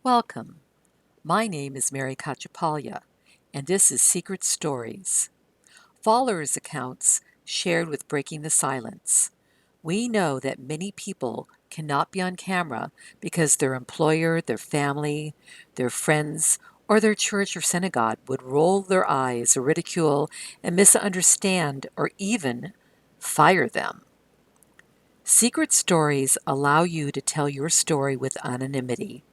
Welcome. My name is Mary Cachapalia, and this is Secret Stories, followers' accounts shared with Breaking the Silence. We know that many people cannot be on camera because their employer, their family, their friends, or their church or synagogue would roll their eyes or ridicule and misunderstand or even fire them. Secret stories allow you to tell your story with anonymity.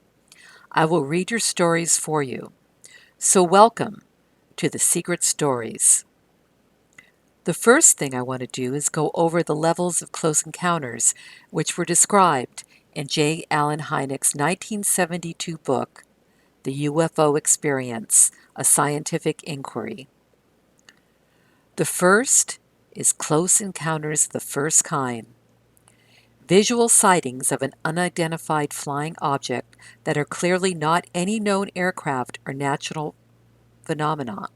I will read your stories for you. So, welcome to the Secret Stories. The first thing I want to do is go over the levels of close encounters, which were described in J. Allen Hynek's 1972 book, The UFO Experience, A Scientific Inquiry. The first is close encounters of the first kind. Visual sightings of an unidentified flying object that are clearly not any known aircraft or natural phenomena.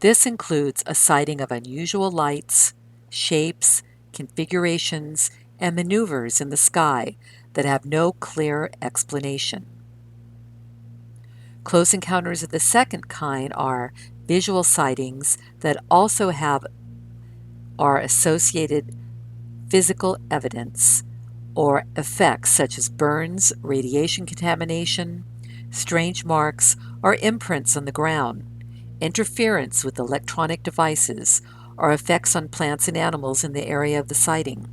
This includes a sighting of unusual lights, shapes, configurations, and maneuvers in the sky that have no clear explanation. Close encounters of the second kind are visual sightings that also are associated physical evidence or effects such as burns, radiation contamination, strange marks, or imprints on the ground, interference with electronic devices, or effects on plants and animals in the area of the sighting.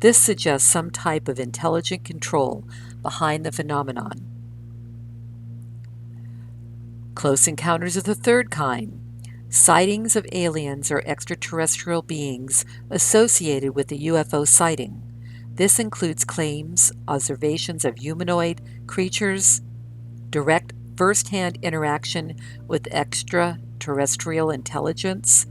This suggests some type of intelligent control behind the phenomenon. Close encounters of the third kind. Sightings of aliens or extraterrestrial beings associated with the UFO sighting. This includes claims, observations of humanoid creatures, direct first-hand interaction with extraterrestrial intelligence,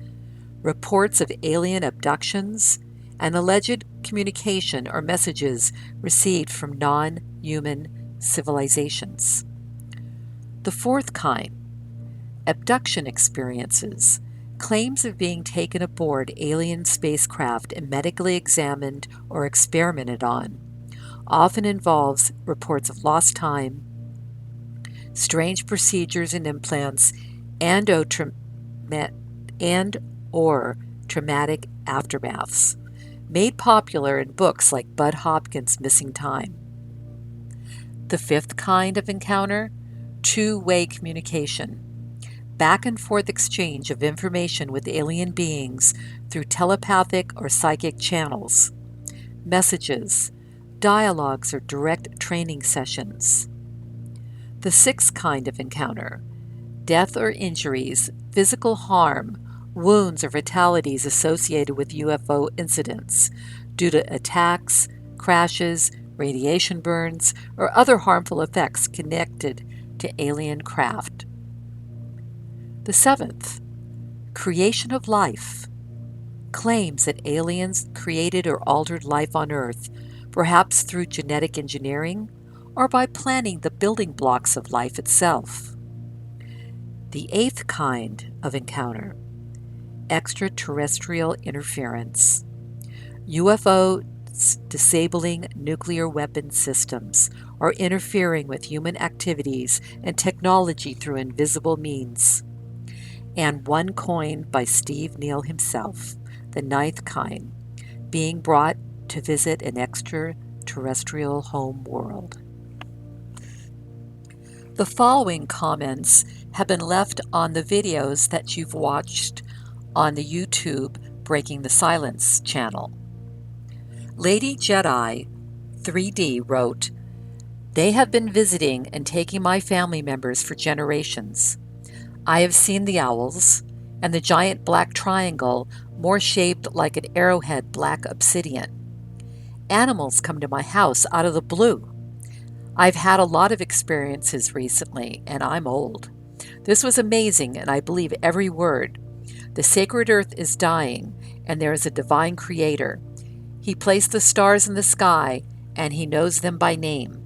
reports of alien abductions, and alleged communication or messages received from non-human civilizations. The fourth kind, abduction experiences, claims of being taken aboard alien spacecraft and medically examined or experimented on, often involves reports of lost time, strange procedures and implants, and/or traumatic aftermaths, made popular in books like Bud Hopkins' Missing Time. The fifth kind of encounter, two-way communication, back and forth exchange of information with alien beings through telepathic or psychic channels, messages, dialogues, or direct training sessions. The sixth kind of encounter, death or injuries, physical harm, wounds, or fatalities associated with UFO incidents due to attacks, crashes, radiation burns, or other harmful effects connected to alien craft. The seventh, creation of life, claims that aliens created or altered life on Earth, perhaps through genetic engineering or by planting the building blocks of life itself. The eighth kind of encounter, extraterrestrial interference, UFOs disabling nuclear weapon systems or interfering with human activities and technology through invisible means. And one coined by Steve Neal himself, the ninth kind, being brought to visit an extraterrestrial home world. The following comments have been left on the videos that you've watched on the YouTube Breaking the Silence channel. Lady Jedi 3D wrote, "They have been visiting and taking my family members for generations. I have seen the owls and the giant black triangle more shaped like an arrowhead black obsidian. Animals come to my house out of the blue. I've had a lot of experiences recently, and I'm old. This was amazing, and I believe every word. The sacred earth is dying, and there is a divine creator. He placed the stars in the sky, and he knows them by name."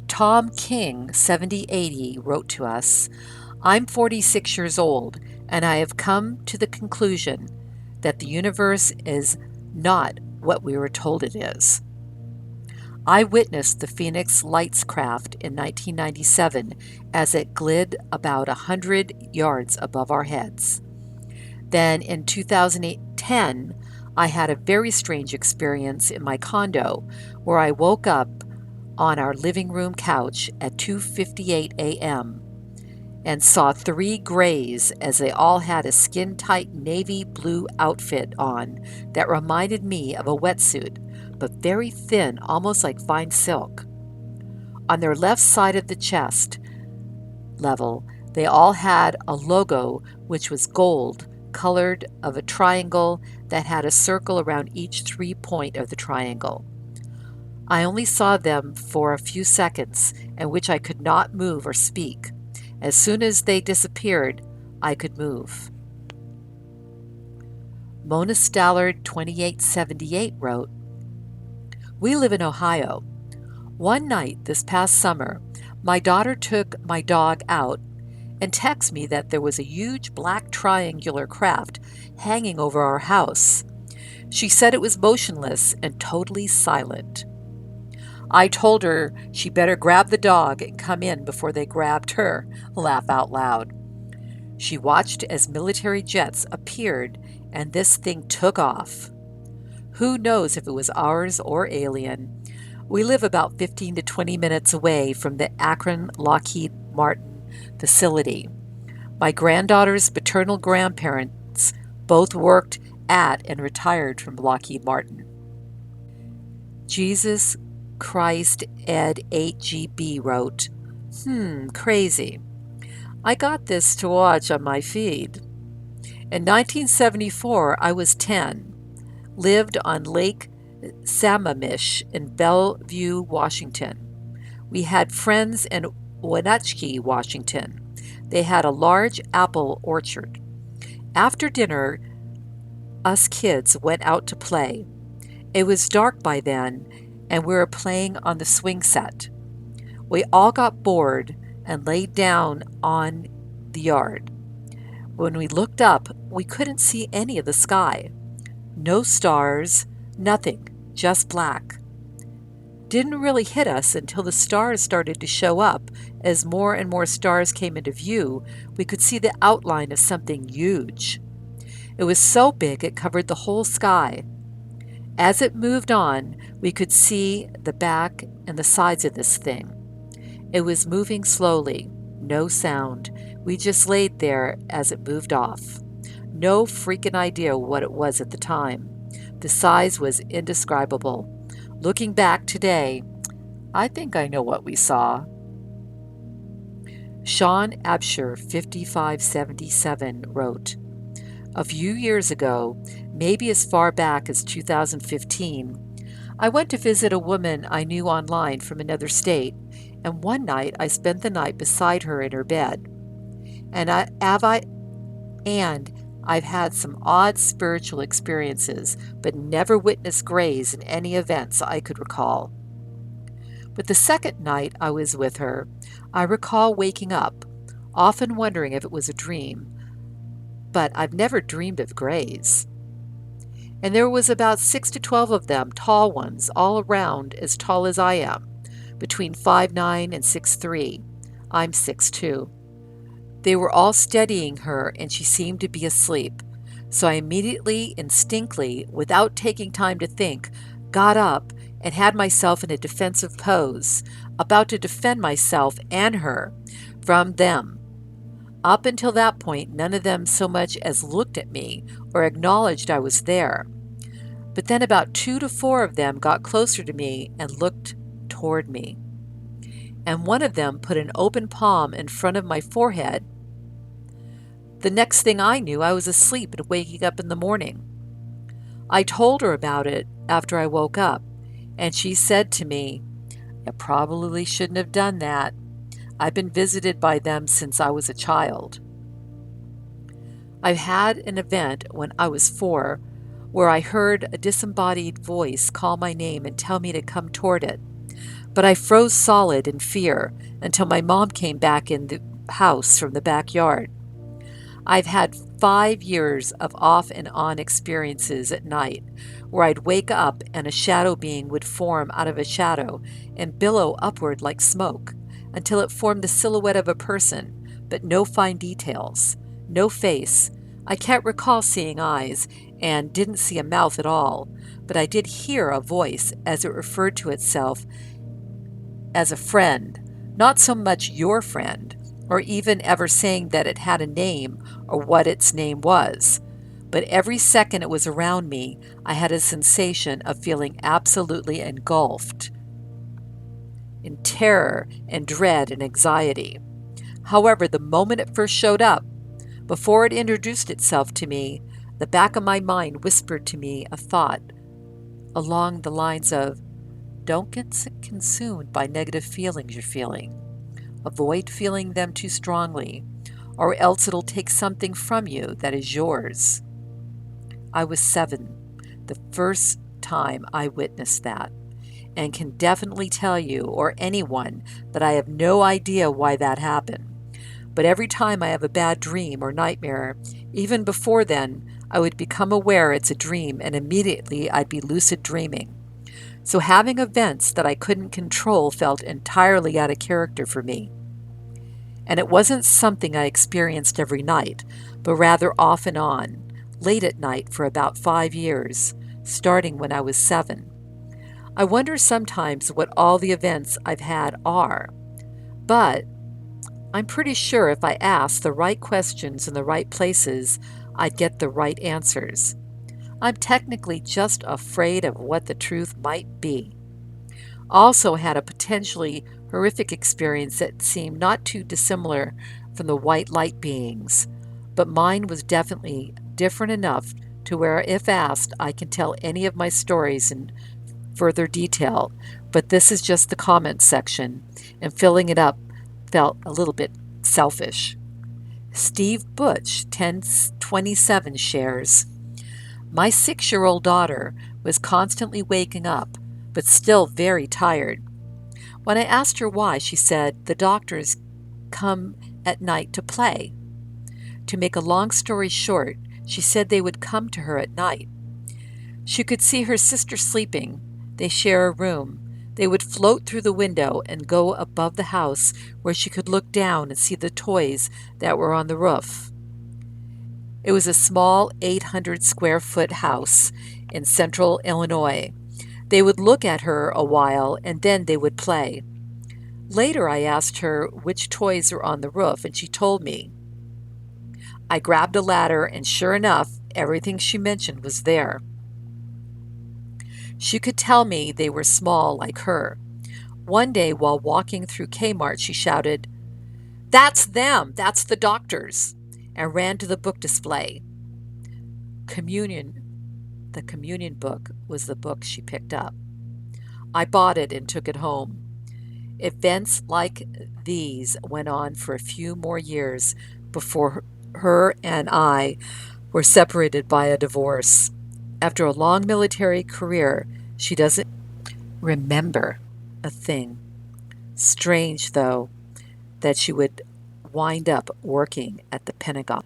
Tom King, 7080, wrote to us, "I'm 46 years old, and I have come to the conclusion that the universe is not what we were told it is. I witnessed the Phoenix Lights craft in 1997 as it glid about 100 yards above our heads. Then in 2010, I had a very strange experience in my condo where I woke up on our living room couch at 2:58 a.m. and saw three grays as they all had a skin-tight navy blue outfit on that reminded me of a wetsuit, but very thin, almost like fine silk. On their left side of the chest level, they all had a logo which was gold, colored of a triangle that had a circle around each 3 point of the triangle. I only saw them for a few seconds, in which I could not move or speak. As soon as they disappeared, I could move. Mona Stallard 2878 wrote, "We live in Ohio. One night this past summer, my daughter took my dog out and texted me that there was a huge black triangular craft hanging over our house. She said it was motionless and totally silent. I told her she better grab the dog and come in before they grabbed her. Laugh out loud. She watched as military jets appeared and this thing took off. Who knows if it was ours or alien? We live about 15 to 20 minutes away from the Akron Lockheed Martin facility. My granddaughter's paternal grandparents both worked at and retired from Lockheed Martin." Jesus Christ Ed 8GB wrote, Crazy. I got this to watch on my feed. In 1974, I was 10, lived on Lake Sammamish in Bellevue, Washington. We had friends in Wenatchee, Washington. They had a large apple orchard. After dinner, us kids went out to play. It was dark by then, and we were playing on the swing set. We all got bored and laid down on the yard. When we looked up, we couldn't see any of the sky. No stars, nothing, just black. Didn't really hit us until the stars started to show up. As more and more stars came into view, we could see the outline of something huge. It was so big it covered the whole sky. As it moved on, we could see the back and the sides of this thing. It was moving slowly, no sound. We just laid there as it moved off. No freaking idea what it was at the time. The size was indescribable. Looking back today, I think I know what we saw. Sean Absher 5577 wrote, "A few years ago, maybe as far back as 2015, I went to visit a woman I knew online from another state, and one night I spent the night beside her in her bed. And I've had some odd spiritual experiences, but never witnessed grays in any events I could recall. But the second night I was with her, I recall waking up, often wondering if it was a dream, but I've never dreamed of grays. And there was about 6 to 12 of them, tall ones, all around as tall as I am, between 5'9" and 6'3". I'm 6'2". They were all studying her, and she seemed to be asleep. So I immediately, instinctively, without taking time to think, got up and had myself in a defensive pose, about to defend myself and her from them. Up until that point, none of them so much as looked at me or acknowledged I was there. But then about 2 to 4 of them got closer to me and looked toward me. And one of them put an open palm in front of my forehead. The next thing I knew, I was asleep and waking up in the morning. I told her about it after I woke up, and she said to me, "You probably shouldn't have done that. I've been visited by them since I was a child." I've had an event when I was 4 where I heard a disembodied voice call my name and tell me to come toward it. But I froze solid in fear until my mom came back in the house from the backyard. I've had 5 years of off and on experiences at night where I'd wake up and a shadow being would form out of a shadow and billow upward like smoke until it formed the silhouette of a person, but no fine details, no face. I can't recall seeing eyes and didn't see a mouth at all, but I did hear a voice as it referred to itself as a friend, not so much your friend, or even ever saying that it had a name or what its name was. But every second it was around me, I had a sensation of feeling absolutely engulfed in terror and dread and anxiety. However, the moment it first showed up, before it introduced itself to me, the back of my mind whispered to me a thought along the lines of, don't get consumed by negative feelings you're feeling. Avoid feeling them too strongly, or else it'll take something from you that is yours. I was 7, the first time I witnessed that, and can definitely tell you, or anyone, that I have no idea why that happened. But every time I have a bad dream or nightmare, even before then, I would become aware it's a dream and immediately I'd be lucid dreaming. So having events that I couldn't control felt entirely out of character for me. And it wasn't something I experienced every night, but rather off and on, late at night for about 5 years, starting when I was 7. I wonder sometimes what all the events I've had are, but I'm pretty sure if I asked the right questions in the right places, I'd get the right answers. I'm technically just afraid of what the truth might be. Also had a potentially horrific experience that seemed not too dissimilar from the white light beings, but mine was definitely different enough to where, if asked, I can tell any of my stories in further detail, but this is just the comments section, and filling it up felt a little bit selfish. Steve Butch, 1027, shares, my 6-year-old daughter was constantly waking up, but still very tired. When I asked her why, she said the doctors come at night to play. To make a long story short, she said they would come to her at night. She could see her sister sleeping. They share a room. They would float through the window and go above the house where she could look down and see the toys that were on the roof. It was a small 800 square foot house in central Illinois. They would look at her a while and then they would play. Later, I asked her which toys were on the roof, and she told me. I grabbed a ladder, and sure enough, everything she mentioned was there. She could tell me they were small like her. One day, while walking through Kmart, she shouted, "That's them! That's the doctors!" and ran to the book display. Communion, the communion book, was the book she picked up. I bought it and took it home. Events like these went on for a few more years before her and I were separated by a divorce. After a long military career, she doesn't remember a thing. Strange, though, that she would wind up working at the Pentagon.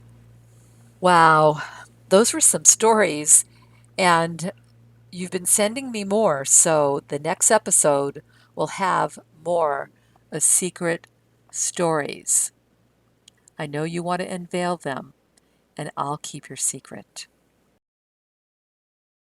Wow, those were some stories, and you've been sending me more, so the next episode will have more of secret stories. I know you want to unveil them, and I'll keep your secret.